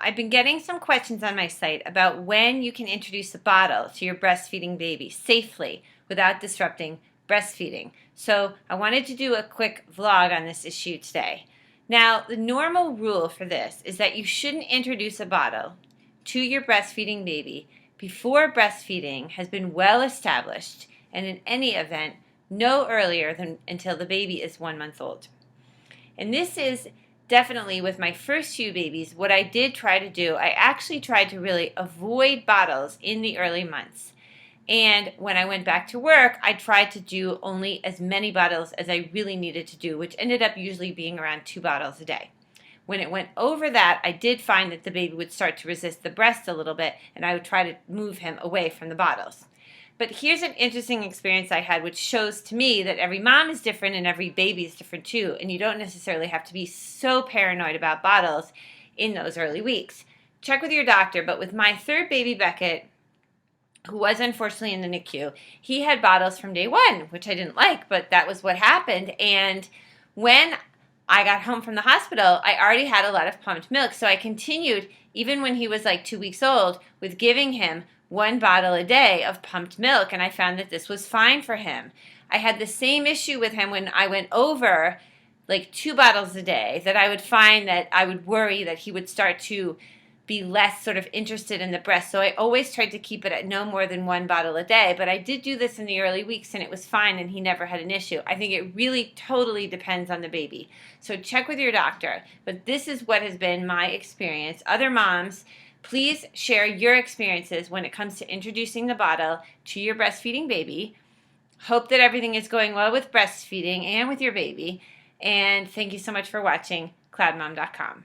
I've been getting some questions on my site about when you can introduce a bottle to your breastfeeding baby safely without disrupting breastfeeding. So I wanted to do a quick vlog on this issue today. Now, the normal rule for this is that you shouldn't introduce a bottle to your breastfeeding baby before breastfeeding has been well established, and in any event, no earlier than until the baby is 1 month old. And this is definitely with my first few babies, what I did try to do, I actually tried to really avoid bottles in the early months. And when I went back to work, I tried to do only as many bottles as I really needed to do, which ended up usually being around 2 bottles a day. When it went over that, I did find that the baby would start to resist the breast a little bit, and I would try to move him away from the bottles. But here's an interesting experience I had, which shows to me that every mom is different and every baby is different too, and you don't necessarily have to be so paranoid about bottles in those early weeks. Check with your doctor, but with my third baby, Beckett, who was unfortunately in the NICU, he had bottles from day one, which I didn't like, but that was what happened. And when I got home from the hospital, I already had a lot of pumped milk, so I continued, even when he was like 2 weeks old, with giving him 1 bottle a day of pumped milk, and I found that this was fine for him. I had the same issue with him when I went over like 2 bottles a day, that I would find that I would worry that he would start to be less sort of interested in the breast. So I always tried to keep it at no more than 1 bottle a day, but I did do this in the early weeks and it was fine and he never had an issue. I think it really totally depends on the baby. So check with your doctor, but this is what has been my experience. Other moms, please share your experiences when it comes to introducing the bottle to your breastfeeding baby. Hope that everything is going well with breastfeeding and with your baby. And thank you so much for watching CloudMom.com.